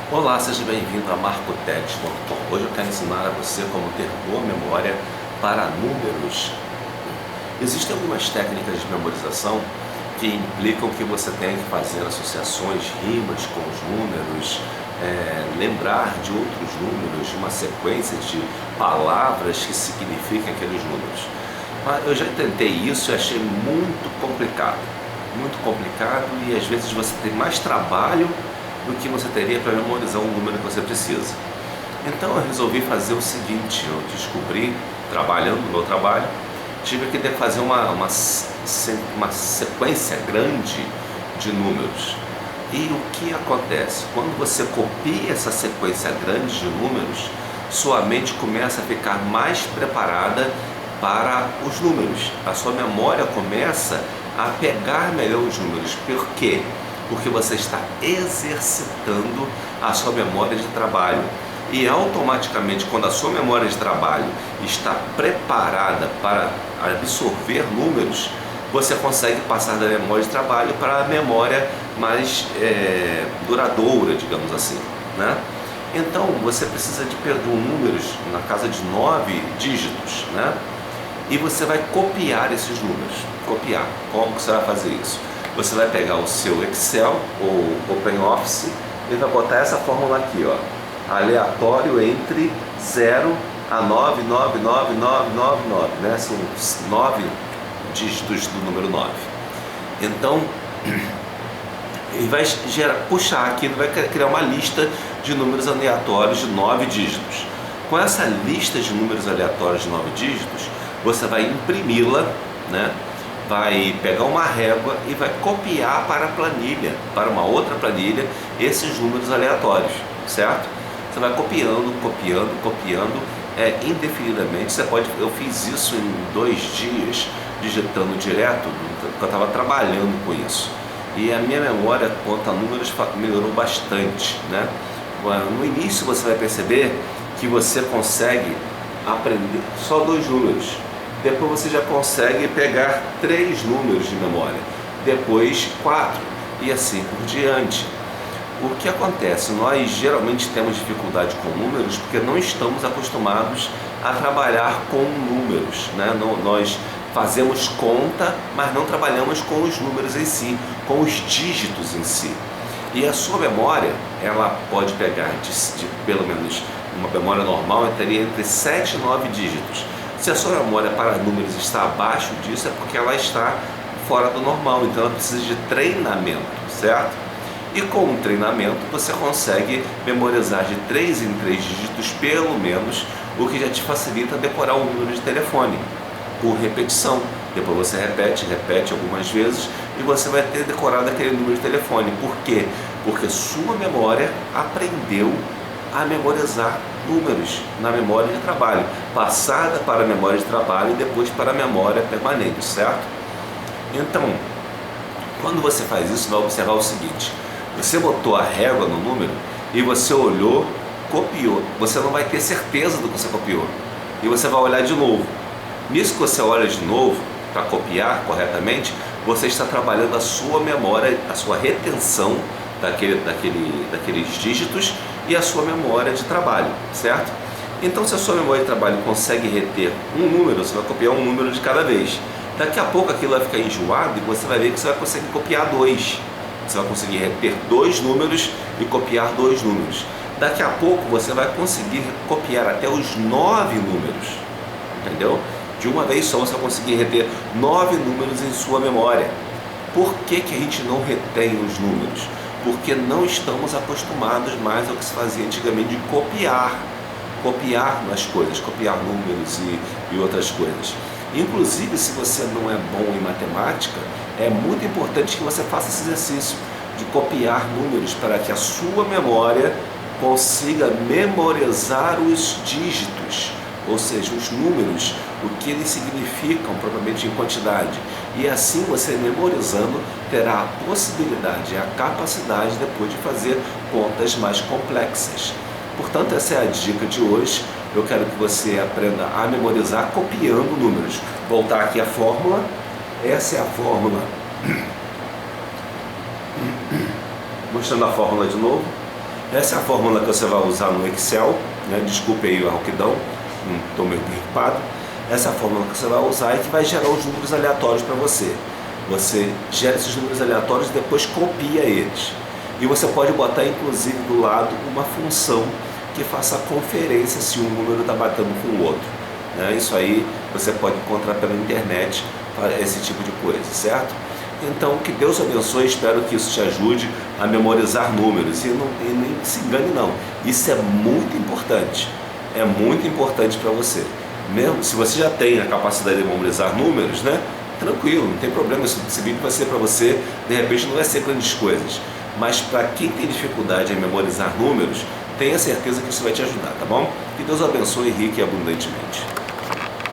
Olá, seja bem-vindo a marcotex.com. Hoje eu quero ensinar a você como ter boa memória para números. Existem algumas técnicas de memorização que implicam que você tenha que fazer associações, rimas com os números, lembrar de outros números, de uma sequência de palavras que significam aqueles números. Mas eu já tentei isso e achei muito complicado e às vezes você tem mais trabalho do que você teria para memorizar um número que você precisa. Então eu resolvi fazer o seguinte: eu descobri, trabalhando no meu trabalho, tive que fazer uma sequência grande de números. E o que acontece? Quando você copia essa sequência grande de números, sua mente começa a ficar mais preparada para os números. A sua memória começa a pegar melhor os números. Por quê? Porque você está exercitando a sua memória de trabalho. E automaticamente, quando a sua memória de trabalho está preparada para absorver números, você consegue passar da memória de trabalho para a memória mais duradoura, digamos assim, né? Então, você precisa de números na casa de 9 dígitos, né? E você vai copiar esses números. Copiar. Como que você vai fazer isso? Você vai pegar o seu Excel ou OpenOffice e vai botar essa fórmula aqui, ó, aleatório entre 0 a 99999, né? São 9 dígitos do número 9. Então, ele vai puxar aqui, ele vai criar uma lista de números aleatórios de 9 dígitos. Com essa lista de números aleatórios de 9 dígitos, você vai imprimi-la, né? Vai pegar uma régua e vai copiar para a planilha, para uma outra planilha, esses números aleatórios, certo? Você vai copiando indefinidamente. Eu fiz isso em 2 dias, digitando direto, porque eu estava trabalhando com isso. E a minha memória quanto a números melhorou bastante, né? No início você vai perceber que você consegue aprender só 2 números. Depois você já consegue pegar 3 números de memória, depois 4 e assim por diante. O que acontece? Nós geralmente temos dificuldade com números porque não estamos acostumados a trabalhar com números, né? Nós fazemos conta, mas não trabalhamos com os números em si, com os dígitos em si. E a sua memória, ela pode pegar de pelo menos uma memória normal, teria entre 7 e 9 dígitos. Se a sua memória para números está abaixo disso, é porque ela está fora do normal, então ela precisa de treinamento, certo? E com o treinamento você consegue memorizar de 3 em 3 dígitos pelo menos, o que já te facilita decorar um número de telefone por repetição. Depois você repete algumas vezes e você vai ter decorado aquele número de telefone. Por quê? Porque sua memória aprendeu a memorizar números na memória de trabalho, passada para a memória de trabalho e depois para a memória permanente, certo? Então, quando você faz isso, vai observar o seguinte: você botou a régua no número e você olhou, copiou. Você não vai ter certeza do que você copiou e você vai olhar de novo. Nisso que você olha de novo para copiar corretamente, você está trabalhando a sua memória, a sua retenção daqueles dígitos e a sua memória de trabalho, certo? Então, se a sua memória de trabalho consegue reter um número, você vai copiar um número de cada vez. Daqui a pouco aquilo vai ficar enjoado e você vai ver que você vai conseguir copiar 2. Você vai conseguir reter 2 números e copiar 2 números. Daqui a pouco você vai conseguir copiar até os 9 números, entendeu? De uma vez só você vai conseguir reter 9 números em sua memória. Por que a gente não retém os números? Porque não estamos acostumados mais ao que se fazia antigamente de copiar nas coisas, copiar números e outras coisas. Inclusive, se você não é bom em matemática, é muito importante que você faça esse exercício de copiar números para que a sua memória consiga memorizar os dígitos, ou seja, os números, o que eles significam propriamente em quantidade. E assim você memorizando terá a possibilidade, a capacidade depois de fazer contas mais complexas. Portanto, essa é a dica de hoje. Eu quero que você aprenda a memorizar copiando números. Voltar aqui a fórmula. Essa é a fórmula. Mostrando a fórmula de novo. Essa é a fórmula que você vai usar no Excel, né? Desculpe aí a rouquidão, não estou meio gripado. Essa é a fórmula que você vai usar e que vai gerar os números aleatórios para você. Você gera esses números aleatórios e depois copia eles. E você pode botar inclusive do lado uma função que faça a conferência se um número está batendo com o outro, né? Isso aí você pode encontrar pela internet, esse tipo de coisa, certo? Então, que Deus abençoe, espero que isso te ajude a memorizar números. E nem se engane não, isso é muito importante para você. Mesmo se você já tem a capacidade de memorizar números, né? Tranquilo, não tem problema, esse vídeo vai ser para você, de repente não vai ser grandes coisas. Mas para quem tem dificuldade em memorizar números, tenha certeza que isso vai te ajudar, tá bom? Que Deus abençoe rica e abundantemente.